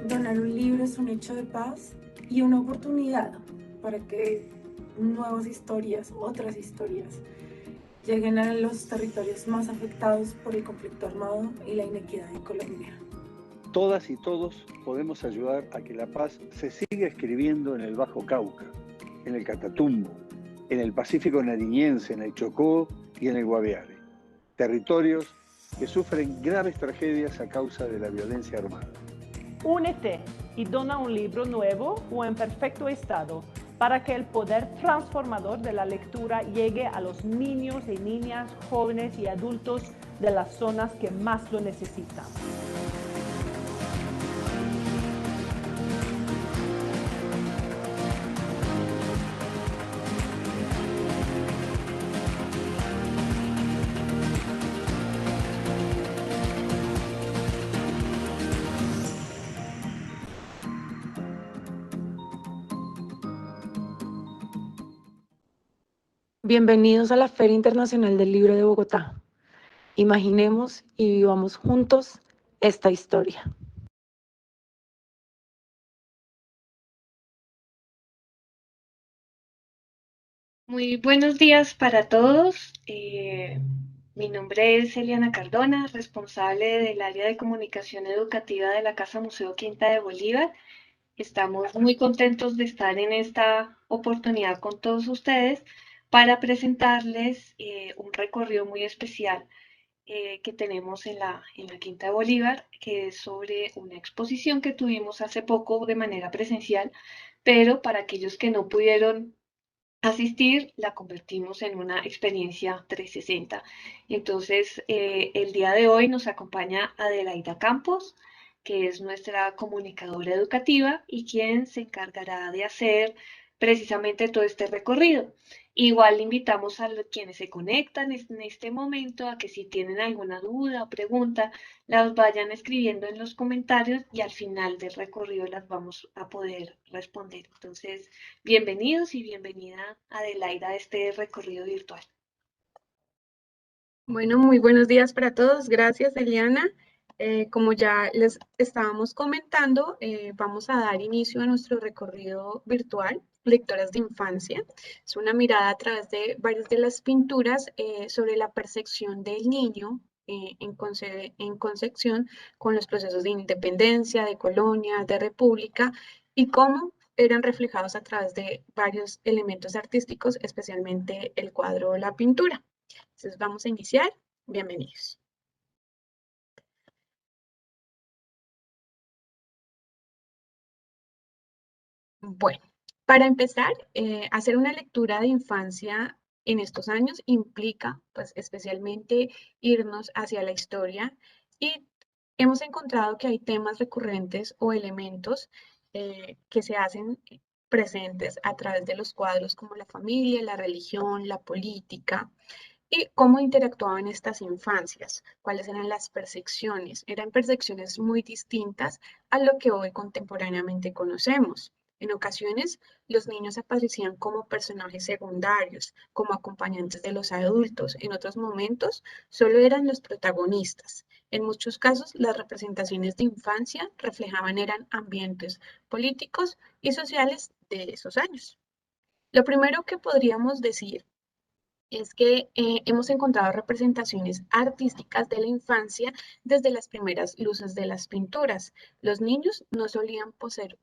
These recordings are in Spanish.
Donar un libro es un hecho de paz y una oportunidad para que nuevas historias, otras historias, lleguen a los territorios más afectados por el conflicto armado y la inequidad en Colombia. Todas y todos podemos ayudar a que la paz se siga escribiendo en el Bajo Cauca, en el Catatumbo, en el Pacífico nariñense, en el Chocó y en el Guaviare. Territorios que sufren graves tragedias a causa de la violencia armada. Únete y dona un libro nuevo o en perfecto estado para que el poder transformador de la lectura llegue a los niños y niñas, jóvenes y adultos de las zonas que más lo necesitan. Bienvenidos a la Feria Internacional del Libro de Bogotá. Imaginemos y vivamos juntos esta historia. Muy buenos días para todos. Mi nombre es Eliana Cardona, responsable del área de comunicación educativa de la Casa Museo Quinta de Bolívar. Estamos muy contentos de estar en esta oportunidad con todos ustedes para presentarles un recorrido muy especial que tenemos en la Quinta de Bolívar, que es sobre una exposición que tuvimos hace poco de manera presencial, pero para aquellos que no pudieron asistir, la convertimos en una experiencia 360. Entonces, el día de hoy nos acompaña Adelaida Campos, que es nuestra comunicadora educativa y quien se encargará de hacer precisamente todo este recorrido. Igual le invitamos a quienes se conectan en este momento a que si tienen alguna duda o pregunta, las vayan escribiendo en los comentarios y al final del recorrido las vamos a poder responder. Entonces, bienvenidos y bienvenida Adelaida a este recorrido virtual. Bueno, muy buenos días para todos. Gracias, Eliana. Como ya les estábamos comentando, vamos a dar inicio a nuestro recorrido virtual, Lectoras de Infancia. Es una mirada a través de varias de las pinturas sobre la percepción del niño en concepción con los procesos de independencia, de colonia, de república y cómo eran reflejados a través de varios elementos artísticos, especialmente el cuadro o la pintura. Entonces vamos a iniciar. Bienvenidos. Bueno, para empezar, hacer una lectura de infancia en estos años implica, pues, especialmente irnos hacia la historia y hemos encontrado que hay temas recurrentes o elementos que se hacen presentes a través de los cuadros como la familia, la religión, la política. ¿Y cómo interactuaban estas infancias? ¿Cuáles eran las percepciones? Eran percepciones muy distintas a lo que hoy contemporáneamente conocemos. En ocasiones, los niños aparecían como personajes secundarios, como acompañantes de los adultos. En otros momentos, solo eran los protagonistas. En muchos casos, las representaciones de infancia eran ambientes políticos y sociales de esos años. Lo primero que podríamos decir es que hemos encontrado representaciones artísticas de la infancia desde las primeras luces de las pinturas. Los niños no solían poseer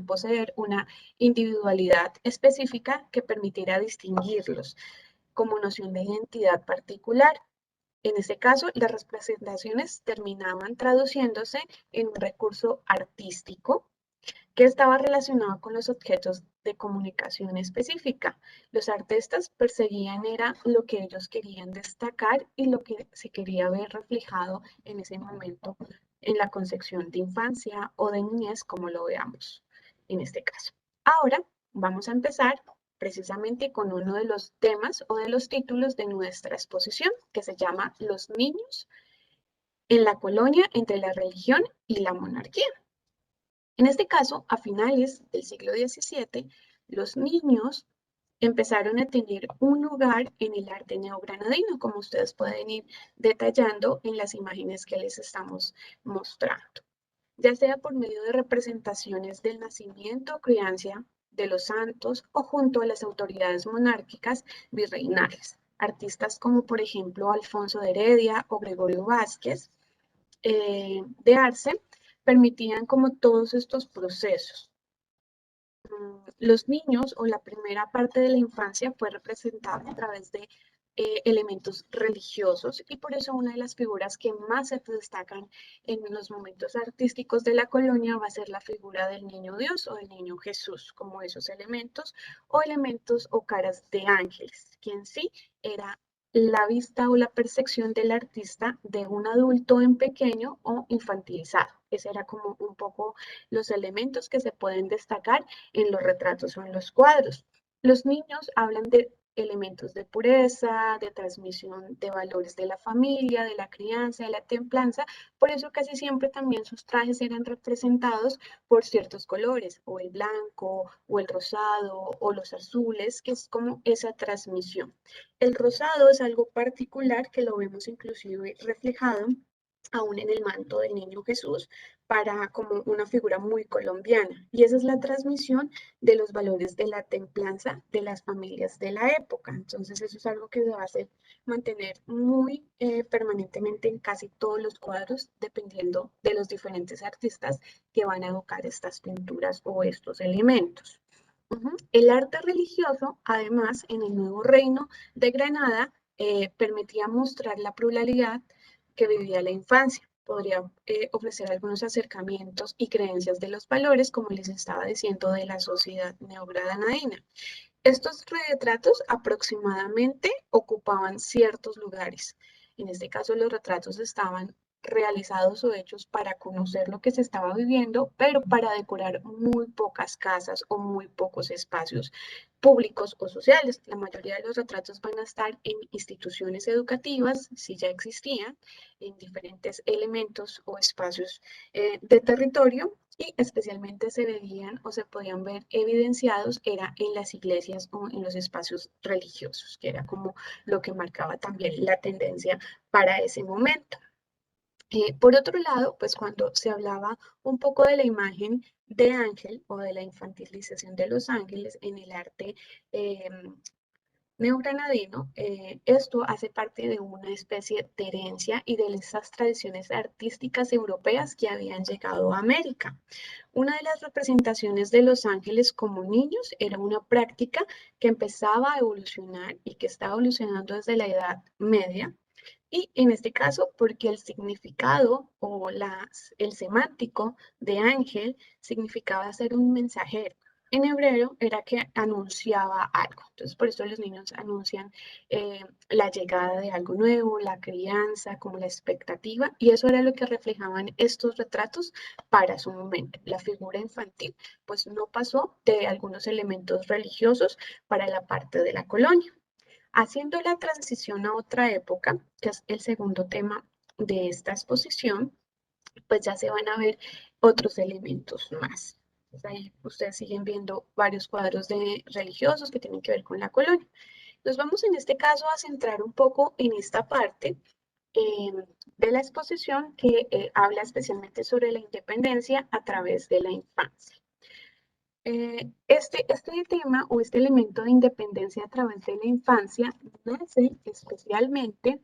poseer una individualidad específica que permitiera distinguirlos. como noción de identidad particular. En este caso, las representaciones terminaban traduciéndose en un recurso artístico que estaba relacionado con los objetos de comunicación específica. Los artistas perseguían era lo que ellos querían destacar y lo que se quería ver reflejado en ese momento en la concepción de infancia o de niñez, como lo veamos en este caso. Ahora vamos a empezar precisamente con uno de los temas o de los títulos de nuestra exposición, que se llama Los niños en la colonia entre la religión y la monarquía. En este caso, a finales del siglo XVII, los niños empezaron a tener un lugar en el arte neogranadino, como ustedes pueden ir detallando en las imágenes que les estamos mostrando, ya sea por medio de representaciones del nacimiento o crianza de los santos o junto a las autoridades monárquicas virreinales. Artistas como por ejemplo Alfonso de Heredia o Gregorio Vázquez de Arce permitían como todos estos procesos. Los niños o la primera parte de la infancia fue representada a través de elementos religiosos y por eso una de las figuras que más se destacan en los momentos artísticos de la colonia va a ser la figura del niño Dios o del niño Jesús, como esos elementos o caras de ángeles, que en sí era la vista o la percepción del artista de un adulto en pequeño o infantilizado. Ese era como un poco los elementos que se pueden destacar en los retratos o en los cuadros. Los niños hablan de elementos de pureza, de transmisión de valores de la familia, de la crianza, de la templanza, por eso casi siempre también sus trajes eran representados por ciertos colores, o el blanco, o el rosado, o los azules, que es como esa transmisión. El rosado es algo particular que lo vemos inclusive reflejado aún en el manto del niño Jesús, para como una figura muy colombiana. Y esa es la transmisión de los valores de la templanza de las familias de la época. Entonces eso es algo que se va a hacer mantener muy permanentemente en casi todos los cuadros, dependiendo de los diferentes artistas que van a evocar estas pinturas o estos elementos. El arte religioso, además, en el Nuevo Reino de Granada, permitía mostrar la pluralidad que vivía la infancia. Podría ofrecer algunos acercamientos y creencias de los valores, como les estaba diciendo, de la sociedad neogranadina. Estos retratos aproximadamente ocupaban ciertos lugares. En este caso, los retratos estaban realizados o hechos para conocer lo que se estaba viviendo, pero para decorar muy pocas casas o muy pocos espacios públicos o sociales. La mayoría de los retratos van a estar en instituciones educativas, si ya existían, en diferentes elementos o espacios de territorio, y especialmente se veían o se podían ver evidenciados era en las iglesias o en los espacios religiosos, que era como lo que marcaba también la tendencia para ese momento. Por otro lado, pues cuando se hablaba un poco de la imagen de ángel o de la infantilización de los ángeles en el arte neogranadino, esto hace parte de una especie de herencia y de esas tradiciones artísticas europeas que habían llegado a América. Una de las representaciones de los ángeles como niños era una práctica que empezaba a evolucionar y que está evolucionando desde la Edad Media. Y en este caso, porque el significado o el semántico de ángel significaba ser un mensajero. En hebreo era que anunciaba algo. Entonces, por eso los niños anuncian la llegada de algo nuevo, la crianza, como la expectativa. Y eso era lo que reflejaban estos retratos para su momento. La figura infantil, pues no pasó de algunos elementos religiosos para la parte de la colonia. Haciendo la transición a otra época, que es el segundo tema de esta exposición, pues ya se van a ver otros elementos más. Pues ahí ustedes siguen viendo varios cuadros de religiosos que tienen que ver con la colonia. Nos vamos en este caso a centrar un poco en esta parte de la exposición que habla especialmente sobre la independencia a través de la infancia. Este tema o este elemento de independencia a través de la infancia nace especialmente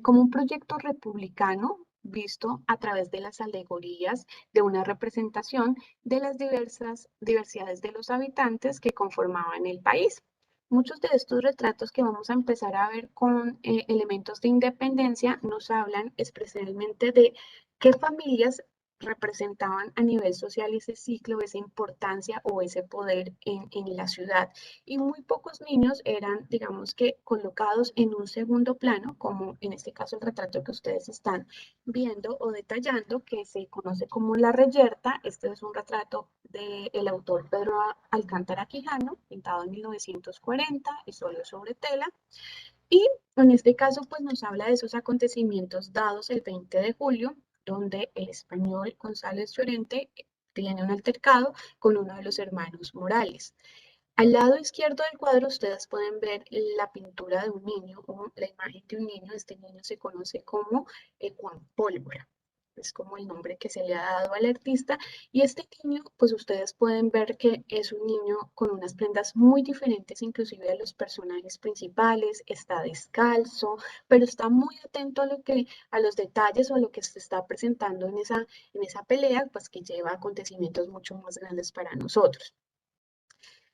como un proyecto republicano visto a través de las alegorías de una representación de las diversidades de los habitantes que conformaban el país. muchos de estos retratos que vamos a empezar a ver con elementos de independencia nos hablan especialmente de qué familias representaban a nivel social ese ciclo, esa importancia o ese poder en la ciudad. Y muy pocos niños eran, digamos que, colocados en un segundo plano, como en este caso el retrato que ustedes están viendo o detallando, que se conoce como La Reyerta. Este es un retrato del autor Pedro Alcántara Quijano, pintado en 1940 y solo sobre tela. Y en este caso, pues nos habla de esos acontecimientos dados el 20 de julio, donde el español González Llorente tiene un altercado con uno de los hermanos Morales. Al lado izquierdo del cuadro ustedes pueden ver la pintura de un niño o la imagen de un niño. Este niño se conoce como Juan Pólvora. Es como el nombre que se le ha dado al artista. Y este niño, pues ustedes pueden ver que es un niño con unas prendas muy diferentes, inclusive a los personajes principales. Está descalzo, pero está muy atento a a los detalles o a lo que se está presentando en esa pelea, pues que lleva a acontecimientos mucho más grandes para nosotros.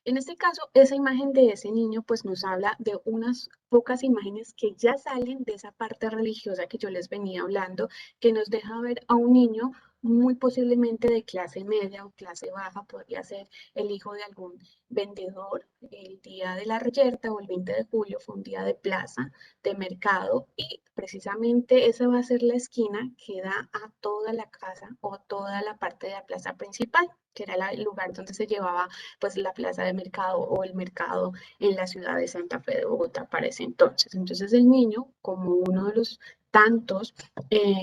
En este caso, esa imagen de ese niño pues nos habla de unas pocas imágenes que ya salen de esa parte religiosa que yo les venía hablando, que nos deja ver a un niño muy posiblemente de clase media o clase baja, podría ser el hijo de algún vendedor. El día de la reyerta o el 20 de julio fue un día de plaza, de mercado, y precisamente esa va a ser la esquina que da a toda la casa o toda la parte de la plaza principal, que era el lugar donde se llevaba pues la plaza de mercado o el mercado en la ciudad de Santa Fe de Bogotá para ese entonces. Entonces el niño, como uno de los tantos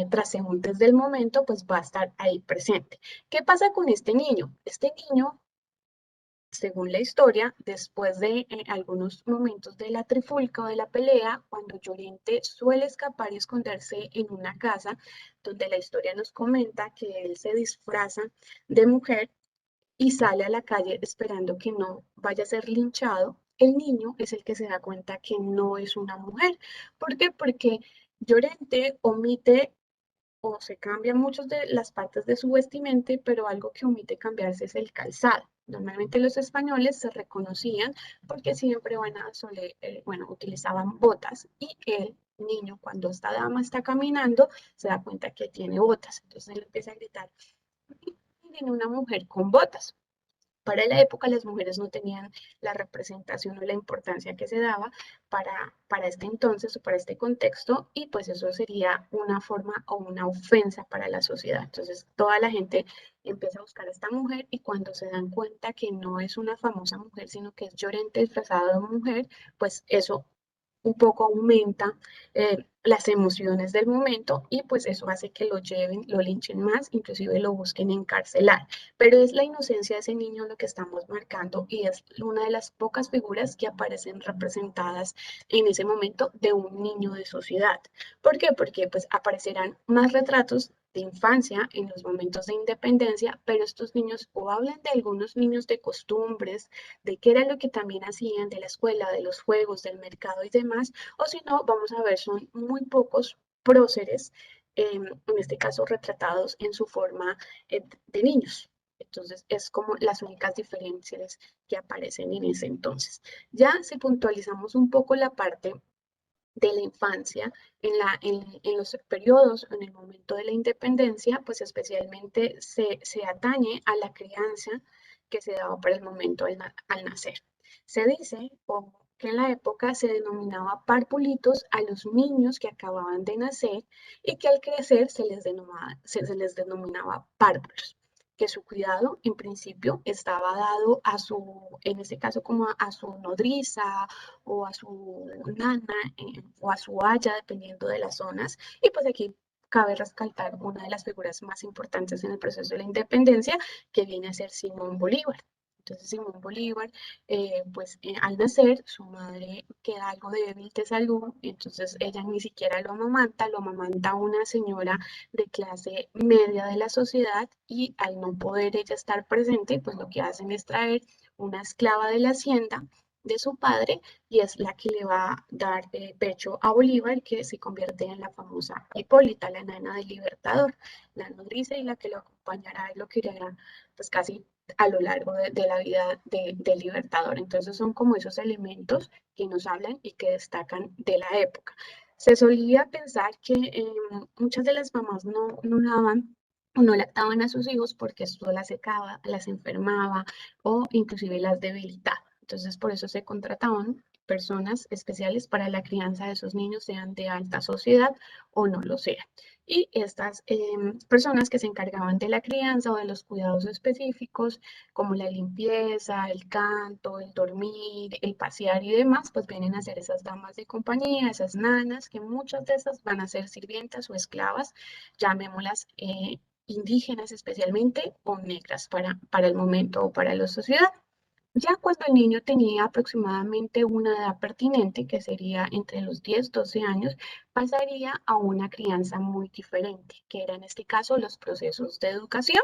transeúntes del momento, pues va a estar ahí presente. ¿Qué pasa con este niño? Este niño, según la historia, después de algunos momentos de la trifulca o de la pelea, cuando Llorente suele escapar y esconderse en una casa, donde la historia nos comenta que él se disfraza de mujer y sale a la calle esperando que no vaya a ser linchado, el niño es el que se da cuenta que no es una mujer. ¿Por qué? Porque Llorente omite o se cambian muchas de las partes de su vestimenta, pero algo que omite cambiarse es el calzado. Normalmente los españoles se reconocían porque siempre van a bueno, utilizaban botas, y el niño cuando esta dama está caminando se da cuenta que tiene botas. Entonces él empieza a gritar, tiene una mujer con botas. Para la época las mujeres no tenían la representación o la importancia que se daba para este entonces o para este contexto, y pues eso sería una forma o una ofensa para la sociedad. Entonces toda la gente empieza a buscar a esta mujer, y cuando se dan cuenta que no es una famosa mujer, sino que es Llorente disfrazado de mujer, pues eso un poco aumenta las emociones del momento, y pues eso hace que lo lleven, lo linchen más, inclusive lo busquen encarcelar. Pero es la inocencia de ese niño lo que estamos marcando, y es una de las pocas figuras que aparecen representadas en ese momento de un niño de sociedad. ¿Por qué? Porque pues aparecerán más retratos de infancia en los momentos de independencia, pero estos niños o hablan de algunos niños de costumbres, de qué era lo que también hacían, de la escuela, de los juegos, del mercado y demás, o si no, vamos a ver, son muy pocos próceres, en este caso retratados en su forma de niños. Entonces, es como las únicas diferencias que aparecen en ese entonces. Ya si puntualizamos un poco la parte de la infancia, en los periodos, en el momento de la independencia, pues especialmente se atañe a la crianza que se daba para el momento al nacer. Se dice que en la época se denominaba parvulitos a los niños que acababan de nacer, y que al crecer se les denominaba párvulos, que su cuidado en principio estaba dado a en este caso como a su nodriza o a su nana o a su haya, dependiendo de las zonas. Y pues aquí cabe rescatar una de las figuras más importantes en el proceso de la independencia, que viene a ser Simón Bolívar. Entonces Simón Bolívar, al nacer, su madre queda algo débil de salud, entonces ella ni siquiera lo amamanta una señora de clase media de la sociedad, y al no poder ella estar presente, pues lo que hacen es traer una esclava de la hacienda de su padre, y es la que le va a dar pecho a Bolívar, que se convierte en la famosa Hipólita, la nana del Libertador, la nodriza y la que lo acompañará y lo criará pues casi a lo largo de la vida del Libertador. Entonces son como esos elementos que nos hablan y que destacan de la época. Se solía pensar que muchas de las mamás no daban o no lactaban a sus hijos porque esto las secaba, las enfermaba o inclusive las debilitaba. Entonces por eso se contrataban personas especiales para la crianza de esos niños, sean de alta sociedad o no lo sean. Y estas personas que se encargaban de la crianza o de los cuidados específicos, como la limpieza, el canto, el dormir, el pasear y demás, pues vienen a ser esas damas de compañía, esas nanas, que muchas de esas van a ser sirvientas o esclavas, llamémoslas indígenas especialmente o negras para el momento o para la sociedad. Ya cuando el niño tenía aproximadamente una edad pertinente, que sería entre los 10 12 años, pasaría a una crianza muy diferente, que era en este caso los procesos de educación.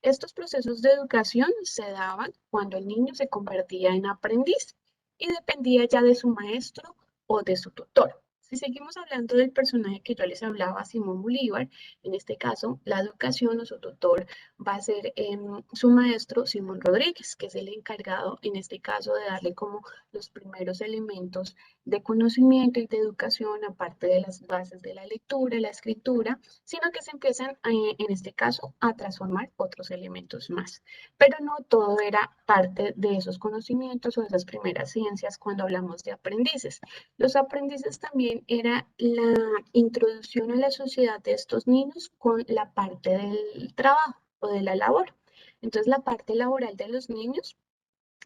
Estos procesos de educación se daban cuando el niño se convertía en aprendiz y dependía ya de su maestro o de su tutor. Si seguimos hablando del personaje que yo les hablaba, Simón Bolívar, en este caso la educación o su tutor va a ser su maestro Simón Rodríguez, que es el encargado en este caso de darle como los primeros elementos de conocimiento y de educación, aparte de las bases de la lectura, la escritura, sino que se empiezan en este caso a transformar otros elementos más. Pero no todo era parte de esos conocimientos o de esas primeras ciencias cuando hablamos de aprendices. Los aprendices también era la introducción a la sociedad de estos niños con la parte del trabajo o de la labor. Entonces la parte laboral de los niños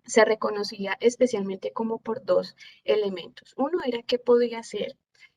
se reconocía especialmente como por dos elementos. Uno era qué podía hacer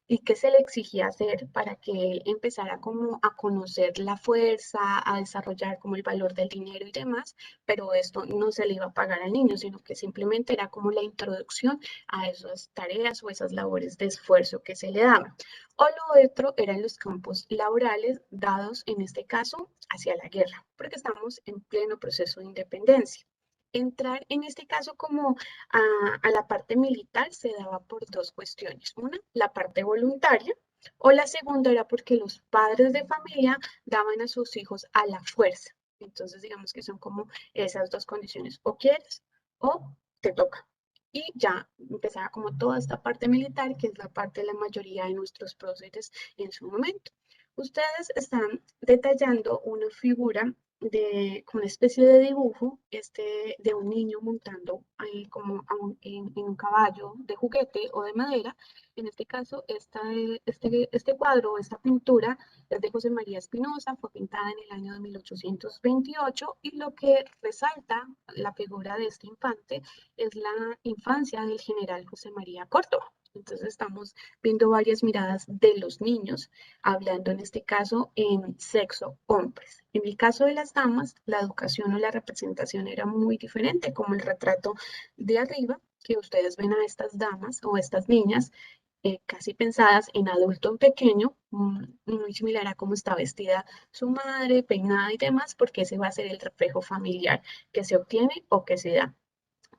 y qué se le exigía hacer para que él empezara como a conocer la fuerza, a desarrollar como el valor del dinero y demás, pero esto no se le iba a pagar al niño, sino que simplemente era como la introducción a esas tareas o esas labores de esfuerzo que se le daban. O lo otro eran los campos laborales dados en este caso hacia la guerra, porque estamos en pleno proceso de independencia. Entrar en este caso como a la parte militar se daba por dos cuestiones. Una, la parte voluntaria, o la segunda era porque los padres de familia daban a sus hijos a la fuerza. Entonces, digamos que son como esas dos condiciones, o quieres o te toca. Y ya empezaba como toda esta parte militar, que es la parte de la mayoría de nuestros próceres en su momento. Ustedes están detallando una figura de una especie de dibujo de un niño montando ahí como en un caballo de juguete o de madera. En este caso, este cuadro, esta pintura es de José María Espinosa, fue pintada en el año de 1828 y lo que resalta la figura de este infante es la infancia del general José María Córdoba. Entonces estamos viendo varias miradas de los niños, hablando en este caso en sexo hombres. En el caso de las damas, la educación o la representación era muy diferente, como el retrato de arriba, que ustedes ven a estas damas o estas niñas casi pensadas en adulto en pequeño, muy similar a cómo está vestida su madre, peinada y demás, porque ese va a ser el reflejo familiar que se obtiene o que se da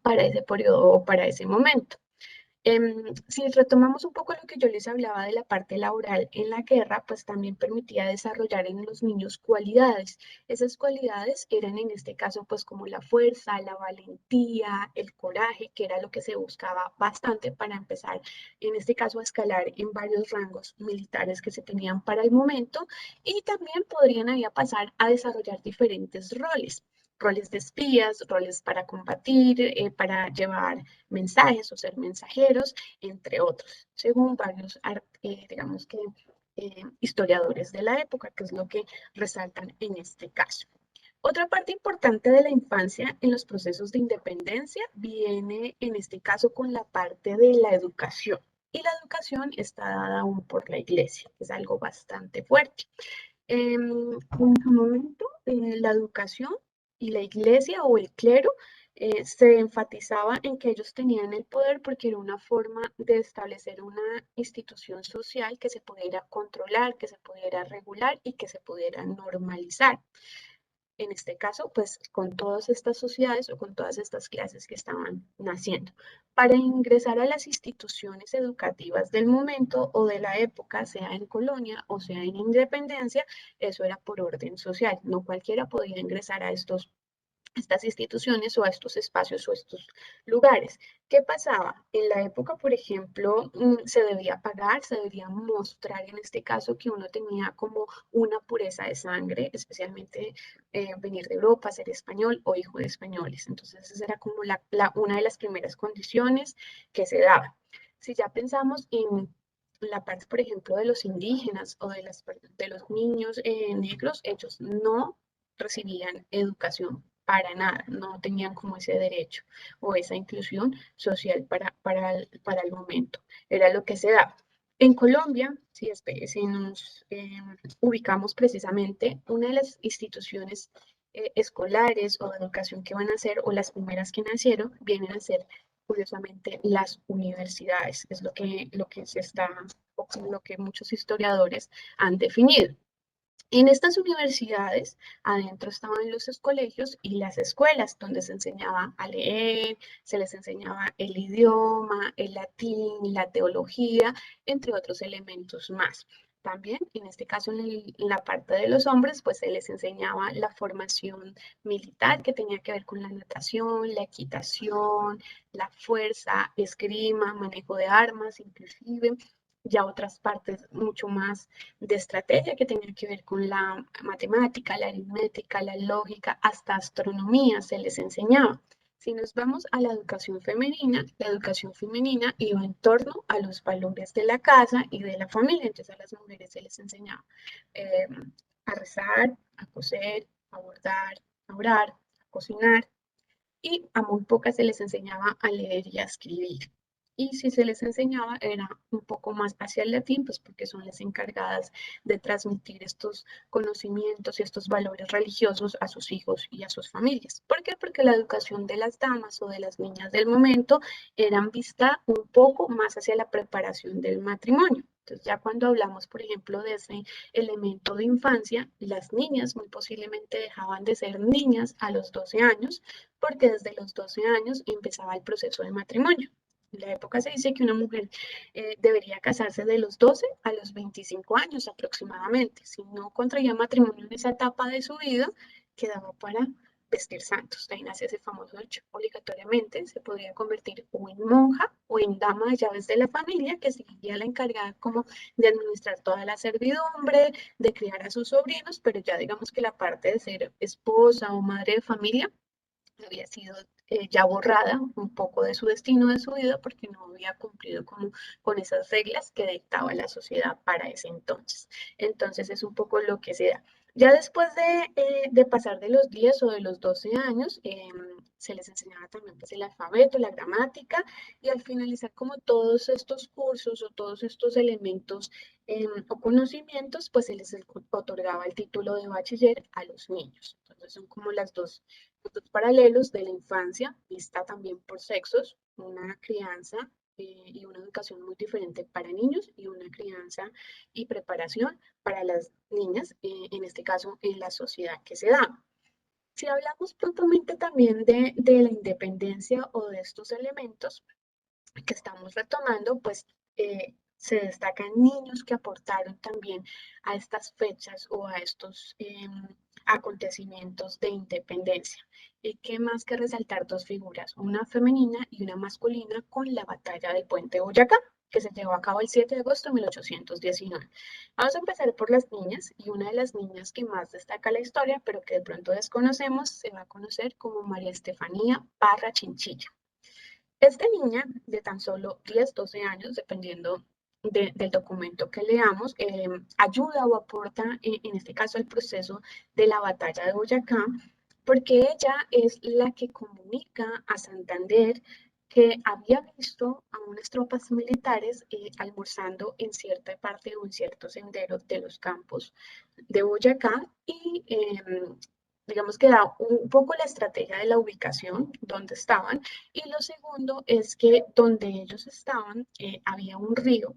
para ese periodo o para ese momento. Si retomamos un poco lo que yo les hablaba de la parte laboral en la guerra, pues también permitía desarrollar en los niños cualidades. Esas cualidades eran en este caso pues como la fuerza, la valentía, el coraje, que era lo que se buscaba bastante para empezar, en este caso, a escalar en varios rangos militares que se tenían para el momento y también podrían ahí pasar a desarrollar diferentes roles de espías, roles para combatir, para llevar mensajes o ser mensajeros, entre otros, según varios, digamos que, historiadores de la época, que es lo que resaltan en este caso. Otra parte importante de la infancia en los procesos de independencia viene en este caso con la parte de la educación. Y la educación está dada aún por la iglesia, que es algo bastante fuerte. En su momento, la educación y la iglesia o el clero se enfatizaba en que ellos tenían el poder porque era una forma de establecer una institución social que se pudiera controlar, que se pudiera regular y que se pudiera normalizar. En este caso, pues con todas estas sociedades o con todas estas clases que estaban naciendo. Para ingresar a las instituciones educativas del momento o de la época, sea en colonia o sea en independencia, eso era por orden social. No cualquiera podía ingresar estas instituciones o a estos espacios o estos lugares. ¿Qué pasaba? En la época, por ejemplo, se debía pagar, se debía mostrar en este caso que uno tenía como una pureza de sangre, especialmente venir de Europa, ser español o hijo de españoles. Entonces, esa era como una de las primeras condiciones que se daba. Si ya pensamos en la parte, por ejemplo, de los indígenas o de los niños negros, ellos no recibían educación para nada, no tenían como ese derecho o esa inclusión social para el momento. Era lo que se daba. En Colombia, si nos ubicamos precisamente, una de las instituciones escolares o de educación que van a ser, o las primeras que nacieron, vienen a ser, curiosamente, las universidades. Es lo que se está, o lo que muchos historiadores han definido. En estas universidades, adentro estaban los colegios y las escuelas, donde se enseñaba a leer, se les enseñaba el idioma, el latín, la teología, entre otros elementos más. También, en este caso, en la parte de los hombres, pues se les enseñaba la formación militar que tenía que ver con la natación, la equitación, la fuerza, esgrima, manejo de armas, inclusive ya otras partes mucho más de estrategia que tenía que ver con la matemática, la aritmética, la lógica, hasta astronomía se les enseñaba. Si nos vamos a la educación femenina iba en torno a los valores de la casa y de la familia. Entonces a las mujeres se les enseñaba eh, a rezar, a coser, a bordar, a orar, a cocinar, y a muy pocas se les enseñaba a leer y a escribir. Y si se les enseñaba era un poco más hacia el latín, pues porque son las encargadas de transmitir estos conocimientos y estos valores religiosos a sus hijos y a sus familias. ¿Por qué? Porque la educación de las damas o de las niñas del momento eran vista un poco más hacia la preparación del matrimonio. Entonces ya cuando hablamos, por ejemplo, de ese elemento de infancia, las niñas muy posiblemente dejaban de ser niñas a los 12 años porque desde los 12 años empezaba el proceso de matrimonio. En la época se dice que una mujer debería casarse de los 12 a los 25 años aproximadamente. Si no contraía matrimonio en esa etapa de su vida, quedaba para vestir santos. De ahí nace ese famoso hecho. Obligatoriamente se podría convertir o en monja o en dama de llaves de la familia, que sería la encargada como de administrar toda la servidumbre, de criar a sus sobrinos, pero ya digamos que la parte de ser esposa o madre de familia había sido ya borrada un poco de su destino, de su vida, porque no había cumplido como con esas reglas que dictaba la sociedad para ese entonces. Entonces es un poco lo que se da. Ya después de pasar de los 10 o de los 12 años, se les enseñaba también pues, el alfabeto, la gramática, y al finalizar como todos estos cursos o todos estos elementos o conocimientos, pues se les otorgaba el título de bachiller a los niños. Entonces son como los dos paralelos de la infancia, vista también por sexos, una crianza y una educación muy diferente para niños y una crianza y preparación para las niñas, en este caso en la sociedad que se da. Si hablamos propiamente también de la independencia o de estos elementos que estamos retomando, pues se destacan niños que aportaron también a estas fechas o a estos acontecimientos de independencia. ¿Y qué más que resaltar dos figuras, una femenina y una masculina con la batalla del Puente Boyacá, que se llevó a cabo el 7 de agosto de 1819. Vamos a empezar por las niñas, y una de las niñas que más destaca la historia, pero que de pronto desconocemos, se va a conocer como María Estefanía Parra Chinchilla. Esta niña de tan solo 10, 12 años, dependiendo del documento que leamos, ayuda o aporta, en este caso, el proceso de la batalla de Boyacá, porque ella es la que comunica a Santander que había visto a unas tropas militares almorzando en cierta parte o en cierto sendero de los campos de Boyacá y digamos que da un poco la estrategia de la ubicación donde estaban, y lo segundo es que donde ellos estaban había un río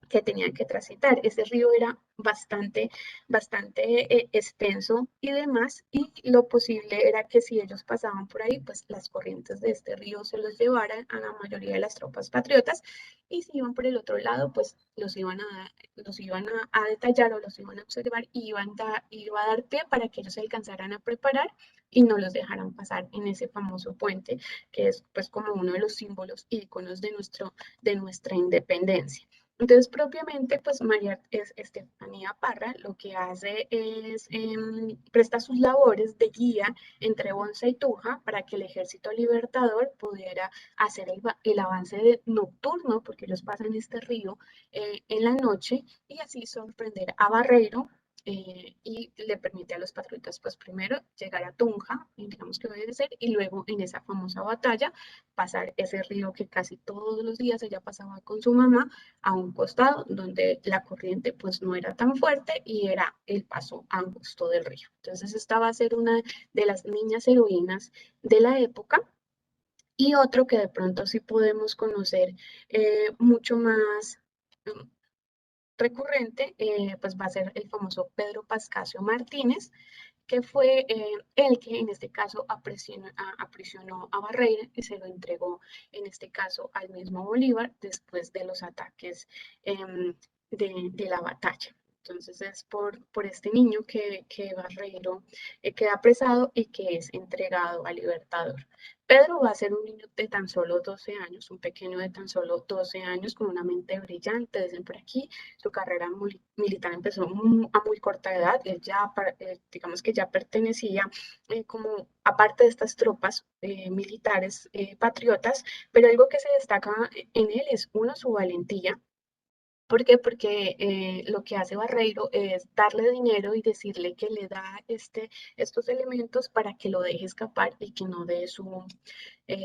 que tenían que transitar. Ese río era bastante extenso y demás, y lo posible era que si ellos pasaban por ahí, pues las corrientes de este río se los llevaran a la mayoría de las tropas patriotas, y si iban por el otro lado, pues los iban a detallar o los iban a observar, y iba a dar pie para que ellos se alcanzaran a preparar y no los dejaran pasar en ese famoso puente, que es pues como uno de los símbolos y iconos de nuestra independencia. Entonces, propiamente, pues María Estefanía Parra lo que hace es presta sus labores de guía entre Bonza y Tuja para que el Ejército Libertador pudiera hacer el avance nocturno, porque ellos pasan este río en la noche, y así sorprender a Barreiro. Y le permite a los patriotas, pues primero llegar a Tunja, digamos que obedecer, y luego en esa famosa batalla pasar ese río que casi todos los días ella pasaba con su mamá, a un costado donde la corriente pues no era tan fuerte y era el paso angosto del río. Entonces esta va a ser una de las niñas heroínas de la época. Y otro que de pronto sí podemos conocer mucho más recurrente, pues va a ser el famoso Pedro Pascasio Martínez, que fue el que en este caso aprisionó a Barreira y se lo entregó en este caso al mismo Bolívar después de los ataques de la batalla. Entonces es por este niño que Barreiro queda apresado y que es entregado al Libertador. Pedro va a ser un niño de tan solo 12 años, un pequeño de tan solo 12 años con una mente brillante, dicen por aquí. Su carrera militar empezó a muy corta edad. Él ya, digamos que ya pertenecía como aparte de estas tropas militares patriotas, pero algo que se destaca en él es, uno, su valentía. ¿Por qué? Porque lo que hace Barreiro es darle dinero y decirle que le da estos elementos para que lo deje escapar y que no dé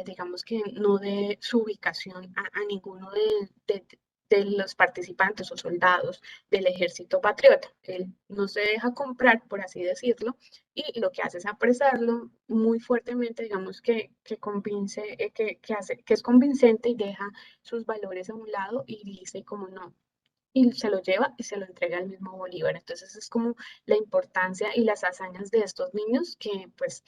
digamos que no dé su ubicación a ninguno de los participantes o soldados del ejército patriota. Él no se deja comprar, por así decirlo, y lo que hace es apresarlo muy fuertemente, digamos que convence, que es convincente, y deja sus valores a un lado y dice como no, y se lo lleva y se lo entrega al mismo Bolívar. Entonces es como la importancia y las hazañas de estos niños que pues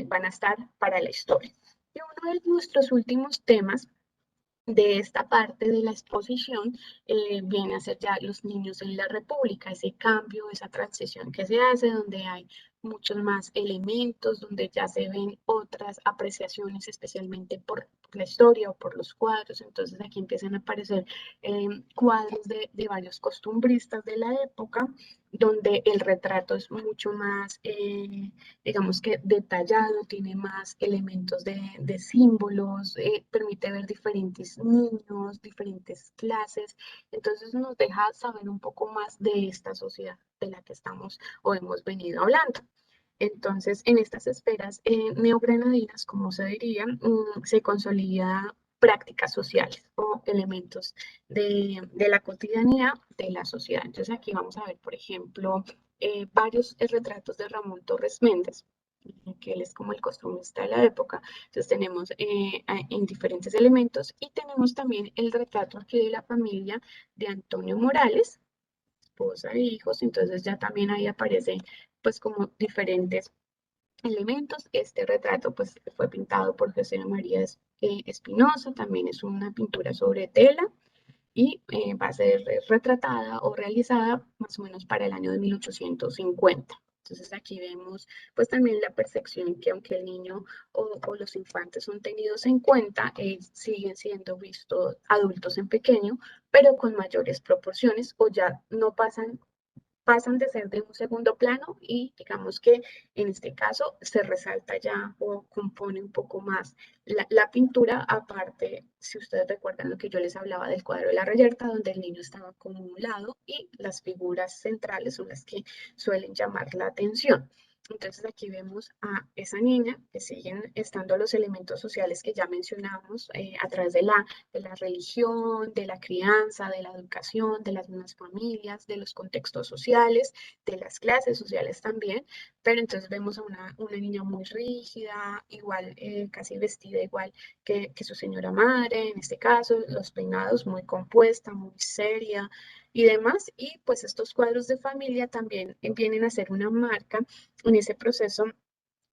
van a estar para la historia. Y uno de nuestros últimos temas de esta parte de la exposición viene a ser ya los niños en la República, ese cambio, esa transición que se hace, donde hay muchos más elementos, donde ya se ven otras apreciaciones, especialmente por la historia o por los cuadros. Entonces aquí empiezan a aparecer cuadros de varios costumbristas de la época, donde el retrato es mucho más, digamos que detallado, tiene más elementos de símbolos, permite ver diferentes niños, diferentes clases. Entonces nos deja saber un poco más de esta sociedad de la que estamos o hemos venido hablando. Entonces, en estas esferas neogranadinas, como se diría, se consolida prácticas sociales o elementos de la cotidianidad de la sociedad. Entonces, aquí vamos a ver, por ejemplo, varios retratos de Ramón Torres Méndez, que él es como el costumbrista de la época. Entonces, tenemos en diferentes elementos, y tenemos también el retrato aquí de la familia de Antonio Morales, esposa e hijos. Entonces, ya también ahí aparece pues como diferentes elementos. Este retrato pues fue pintado por José María Espinosa, también es una pintura sobre tela, y va a ser retratada o realizada más o menos para el año de 1850. Entonces aquí vemos pues también la percepción que aunque el niño o los infantes son tenidos en cuenta, siguen siendo vistos adultos en pequeño, pero con mayores proporciones, o ya no pasan de ser de un segundo plano, y digamos que en este caso se resalta ya o compone un poco más la pintura. Aparte, si ustedes recuerdan lo que yo les hablaba del cuadro de la Reyerta, donde el niño estaba como un lado y las figuras centrales son las que suelen llamar la atención. Entonces aquí vemos a esa niña que siguen estando los elementos sociales que ya mencionamos a través de la religión, de la crianza, de la educación, de las mismas familias, de los contextos sociales, de las clases sociales también. Pero entonces vemos a una niña muy rígida, igual, casi vestida igual que su señora madre, en este caso, los peinados muy compuesta, muy seria y demás. Y pues estos cuadros de familia también vienen a ser una marca en ese proceso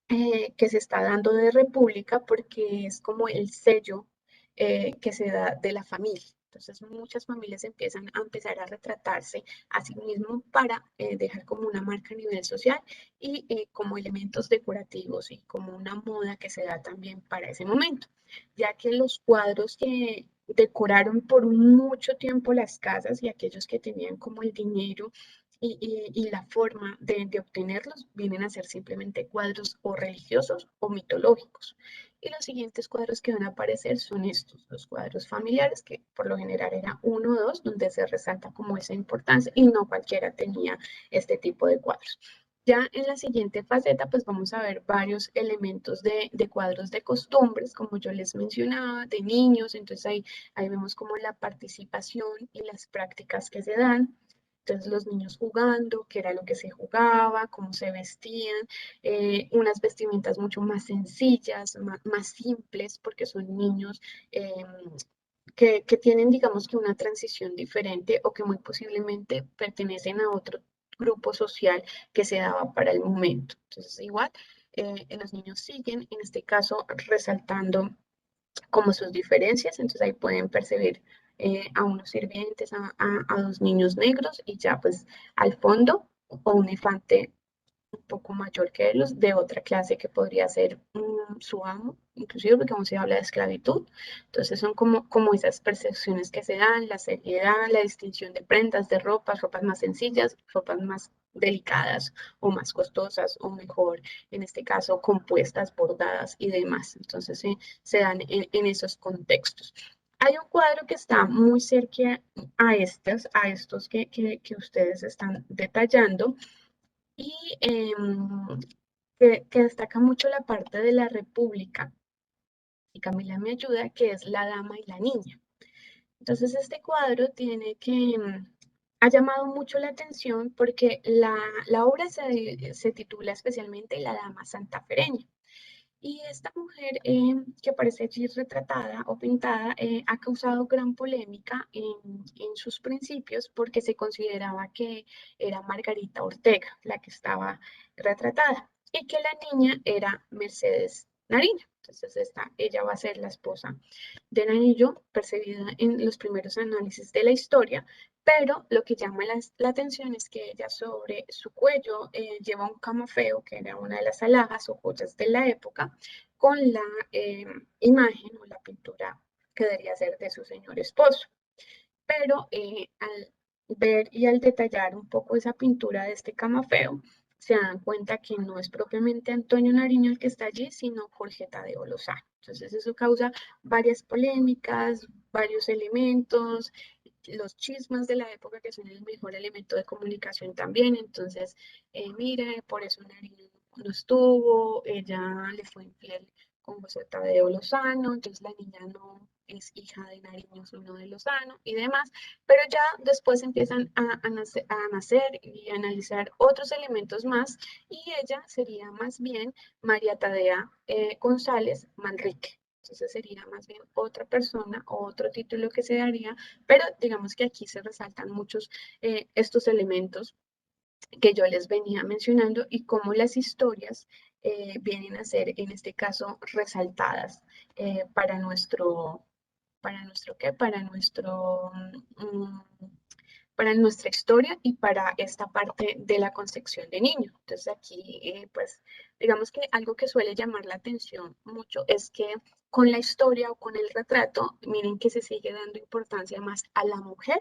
que se está dando de república porque es como el sello que se da de la familia. Entonces muchas familias empiezan a empezar a retratarse a sí mismos para dejar como una marca a nivel social y como elementos decorativos y como una moda que se da también para ese momento, ya que los cuadros que decoraron por mucho tiempo las casas y aquellos que tenían como el dinero y la forma de obtenerlos vienen a ser simplemente cuadros o religiosos o mitológicos. Y los siguientes cuadros que van a aparecer son estos, los cuadros familiares, que por lo general era uno o dos, donde se resalta como esa importancia y no cualquiera tenía este tipo de cuadros. Ya en la siguiente faceta, pues vamos a ver varios elementos de cuadros de costumbres, como yo les mencionaba, de niños. Entonces ahí vemos como la participación y las prácticas que se dan. Entonces los niños jugando, qué era lo que se jugaba, cómo se vestían, unas vestimentas mucho más sencillas, más simples, porque son niños que tienen, digamos que una transición diferente o que muy posiblemente pertenecen a otro grupo social que se daba para el momento. Entonces igual, los niños siguen, en este caso, resaltando como sus diferencias, entonces ahí pueden percibir a unos sirvientes, a dos niños negros y ya pues al fondo o un infante un poco mayor que ellos de otra clase que podría ser su amo, inclusive porque aún se habla de esclavitud. Entonces son como esas percepciones que se dan, la seriedad, la distinción de prendas, de ropas más sencillas, ropas más delicadas o más costosas o mejor, en este caso, compuestas, bordadas y demás. Entonces se dan en esos contextos. Hay un cuadro que está muy cerca a estos que ustedes están detallando y que destaca mucho la parte de la República, y Camila me ayuda, que es La Dama y la Niña. Entonces este cuadro tiene que, ha llamado mucho la atención porque la obra se titula especialmente La Dama Santafereña. Y esta mujer que aparece allí retratada o pintada ha causado gran polémica en sus principios porque se consideraba que era Margarita Ortega la que estaba retratada y que la niña era Mercedes Nariño. Entonces ella va a ser la esposa del anillo, percibida en los primeros análisis de la historia, pero lo que llama la atención es que ella sobre su cuello lleva un camafeo, que era una de las alhajas o joyas de la época, con la imagen o la pintura que debería ser de su señor esposo. Pero al ver y al detallar un poco esa pintura de este camafeo, se dan cuenta que no es propiamente Antonio Nariño el que está allí, sino Jorge Tadeo Lozano. Entonces eso causa varias polémicas, varios elementos, los chismes de la época que son el mejor elemento de comunicación también. Entonces, mire, por eso Nariño no estuvo, ella le fue infiel con José Tadeo Lozano, entonces la niña no es hija de Nariño, sino de Lozano y demás, pero ya después empiezan a nacer y a analizar otros elementos más y ella sería más bien María Tadea González Manrique. Entonces sería más bien otra persona o otro título que se daría, pero digamos que aquí se resaltan muchos estos elementos que yo les venía mencionando y cómo las historias vienen a ser, en este caso, resaltadas ¿qué? Para nuestra historia y para esta parte de la concepción de niño. Entonces aquí, pues, digamos que algo que suele llamar la atención mucho es que con la historia o con el retrato, miren que se sigue dando importancia más a la mujer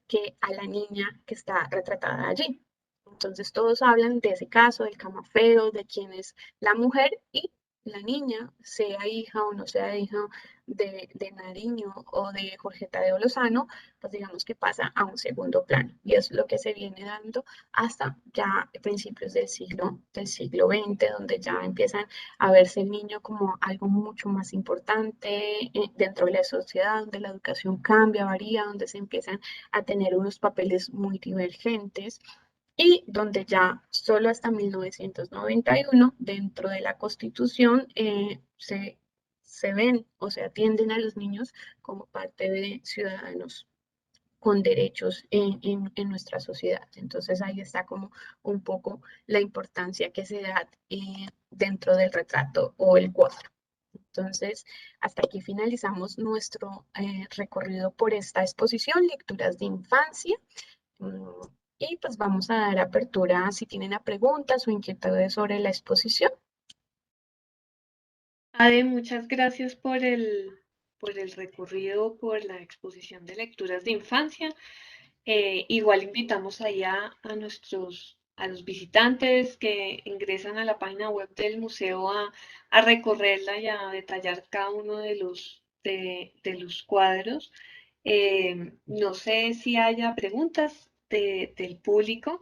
que a la niña que está retratada allí. Entonces todos hablan de ese caso, del camafeo, de quién es la mujer y la niña, sea hija o no sea hija de Nariño o de Jorge Tadeo Lozano, pues digamos que pasa a un segundo plano. Y es lo que se viene dando hasta ya principios del siglo XX, donde ya empiezan a verse el niño como algo mucho más importante dentro de la sociedad, donde la educación cambia, varía, donde se empiezan a tener unos papeles muy divergentes y donde ya solo hasta 1991, dentro de la Constitución, se ven o se atienden a los niños como parte de ciudadanos con derechos en nuestra sociedad. Entonces ahí está como un poco la importancia que se da dentro del retrato o el cuadro. Entonces, hasta aquí finalizamos nuestro recorrido por esta exposición, Lecturas de Infancia. Mm, Y pues vamos a dar apertura si tienen a preguntas o inquietudes sobre la exposición. Ade, muchas gracias por el recorrido, por la exposición de lecturas de infancia. Igual invitamos ahí a los visitantes que ingresan a la página web del museo a recorrerla y a detallar cada uno de los cuadros. No sé si haya preguntas del público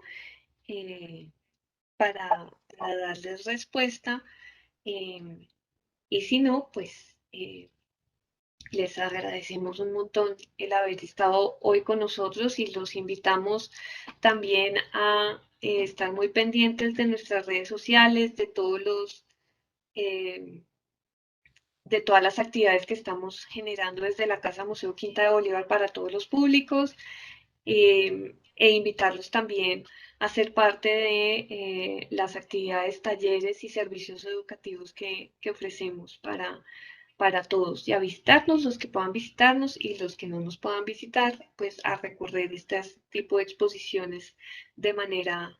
eh, para darles respuesta. em, y si no, pues les agradecemos un montón el haber estado hoy con nosotros y los invitamos también a estar muy pendientes de nuestras redes sociales, eh, de todas las actividades que estamos generando desde la Casa Museo Quinta de Bolívar para todos los públicos, e invitarlos también a ser parte de las actividades, talleres y servicios educativos que ofrecemos para todos y a visitarnos, los que puedan visitarnos y los que no nos puedan visitar, pues a recorrer este tipo de exposiciones de manera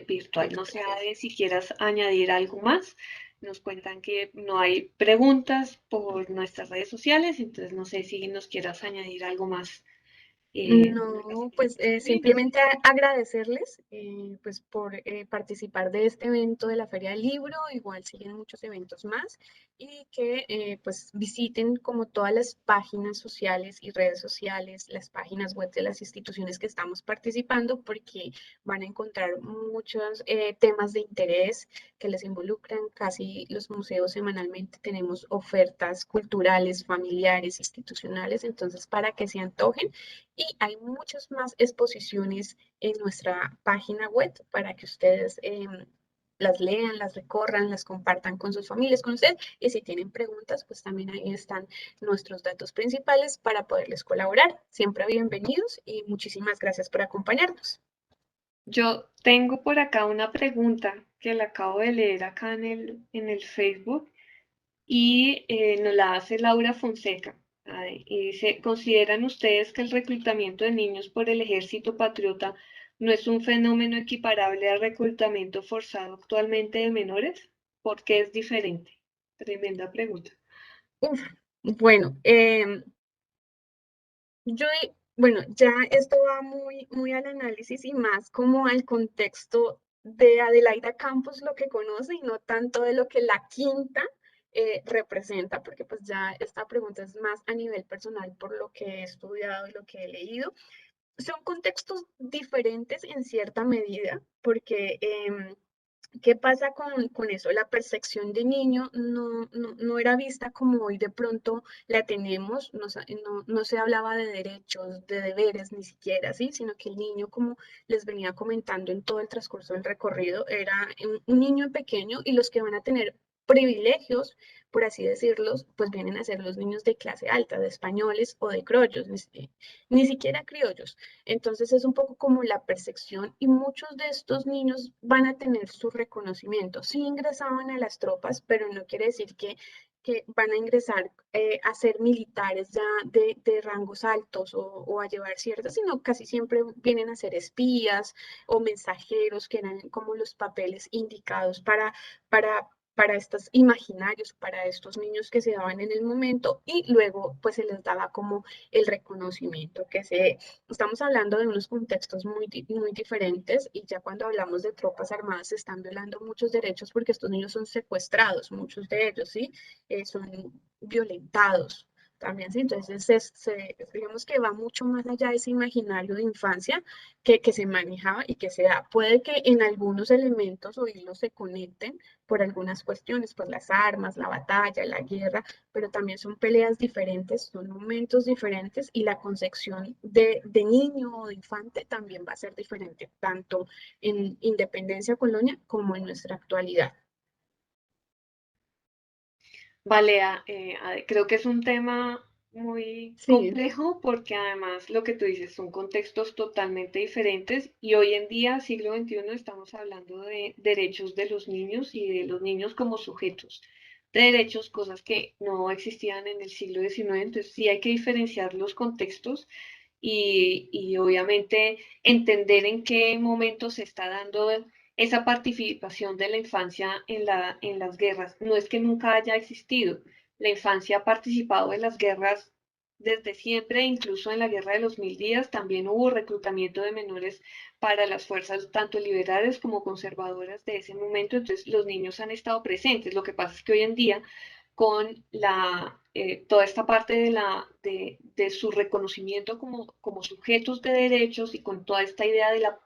virtual. No sé, Ade, si quieras añadir algo más. Nos cuentan que no hay preguntas por nuestras redes sociales, entonces no sé si nos quieras añadir algo más. No, pues simplemente agradecerles pues por participar de este evento de la Feria del Libro. Igual siguen muchos eventos más y que pues visiten como todas las páginas sociales y redes sociales, las páginas web de las instituciones que estamos participando, porque van a encontrar muchos temas de interés que les involucran. Casi los museos semanalmente tenemos ofertas culturales, familiares, institucionales, entonces para que se antojen. Y hay muchas más exposiciones en nuestra página web para que ustedes las lean, las recorran, las compartan con sus familias, con ustedes. Y si tienen preguntas, pues también ahí están nuestros datos principales para poderles colaborar. Siempre bienvenidos y muchísimas gracias por acompañarnos. Yo tengo por acá una pregunta que la acabo de leer acá en el Facebook y nos la hace Laura Fonseca. Y dice, ¿consideran ustedes que el reclutamiento de niños por el ejército patriota no es un fenómeno equiparable al reclutamiento forzado actualmente de menores? ¿Por qué es diferente? Tremenda pregunta. Uf, bueno, Yo, bueno, ya esto va muy, muy al análisis y más como al contexto de Adelaida Campos, lo que conoce y no tanto de lo que la quinta representa, porque pues ya esta pregunta es más a nivel personal por lo que he estudiado y lo que he leído. Son contextos diferentes en cierta medida, porque ¿qué pasa con eso? La percepción de niño no era vista como hoy de pronto la tenemos, no se hablaba de derechos, de deberes ni siquiera, ¿sí? Sino que el niño, como les venía comentando en todo el transcurso del recorrido, era un niño pequeño y los que van a tener privilegios, por así decirlos, pues vienen a ser los niños de clase alta, de españoles o de criollos, ni siquiera criollos. Entonces es un poco como la percepción y muchos de estos niños van a tener su reconocimiento. Sí ingresaban a las tropas, pero no quiere decir que van a ingresar a ser militares ya de rangos altos o a llevar ciertas, sino casi siempre vienen a ser espías o mensajeros, que eran como los papeles indicados para para estos imaginarios, para estos niños que se daban en el momento y luego pues se les daba como el reconocimiento estamos hablando de unos contextos muy diferentes y ya cuando hablamos de tropas armadas se están violando muchos derechos porque estos niños son secuestrados, muchos de ellos, ¿sí? Son violentados también, ¿sí? Entonces, digamos que va mucho más allá de ese imaginario de infancia que se manejaba y que se da. Puede que en algunos elementos o hilos se conecten por algunas cuestiones, por las armas, la batalla, la guerra, pero también son peleas diferentes, son momentos diferentes y la concepción de niño o de infante también va a ser diferente, tanto en independencia colonia como en nuestra actualidad. Vale, creo que es un tema muy Sí, complejo porque además lo que tú dices son contextos totalmente diferentes y hoy en día, siglo XXI, estamos hablando de derechos de los niños y de los niños como sujetos de derechos, cosas que no existían en el siglo XIX, entonces sí hay que diferenciar los contextos y obviamente entender en qué momento se está dando esa participación de la infancia en las guerras. No es que nunca haya existido. La infancia ha participado en las guerras desde siempre, incluso en la Guerra de los Mil Días también hubo reclutamiento de menores para las fuerzas tanto liberales como conservadoras de ese momento. Entonces los niños han estado presentes. Lo que pasa es que hoy en día con toda esta parte de su reconocimiento como sujetos de derechos y con toda esta idea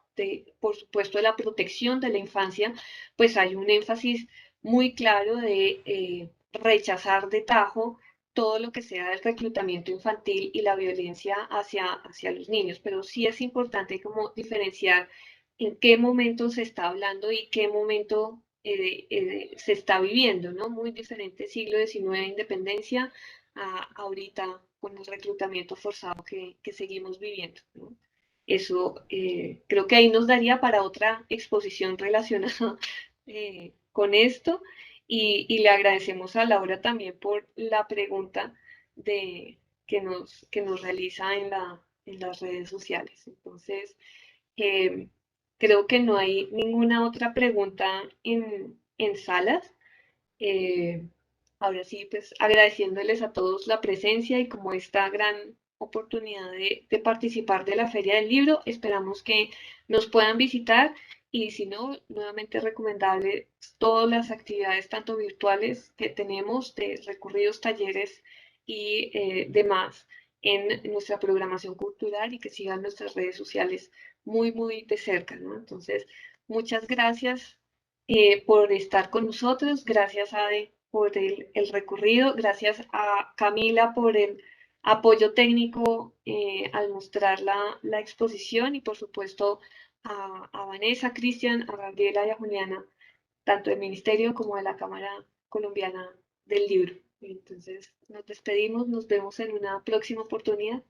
por supuesto, de la protección de la infancia, pues hay un énfasis muy claro de rechazar de tajo todo lo que sea el reclutamiento infantil y la violencia hacia los niños. Pero sí es importante como diferenciar en qué momento se está hablando y qué momento se está viviendo, ¿no? Muy diferente siglo XIX de independencia a ahorita con el reclutamiento forzado que seguimos viviendo, ¿no? Eso creo que ahí nos daría para otra exposición relacionada con esto y le agradecemos a Laura también por la pregunta que nos realiza en las redes sociales. Entonces, eh, creo que no hay ninguna otra pregunta en salas. Eh, Ahora sí, pues agradeciéndoles a todos la presencia y como esta gran oportunidad de participar de la Feria del Libro, esperamos que nos puedan visitar y si no, nuevamente recomendable todas las actividades, tanto virtuales que tenemos de recorridos, talleres y demás en nuestra programación cultural y que sigan nuestras redes sociales muy de cerca, ¿no? Entonces, muchas gracias por estar con nosotros, gracias Ade por el recorrido, gracias a Camila por el apoyo técnico al mostrar la exposición y por supuesto a Vanessa, Cristian, a Gabriela y a Juliana, tanto del Ministerio como de la Cámara Colombiana del Libro. Entonces nos despedimos, nos vemos en una próxima oportunidad.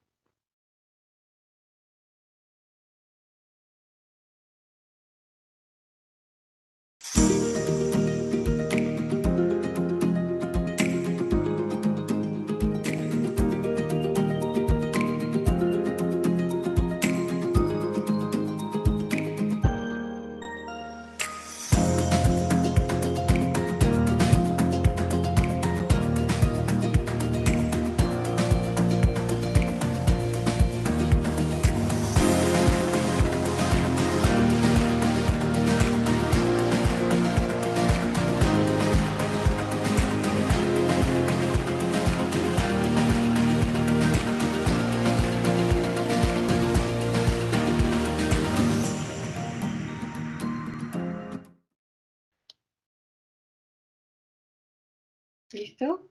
¿Listo?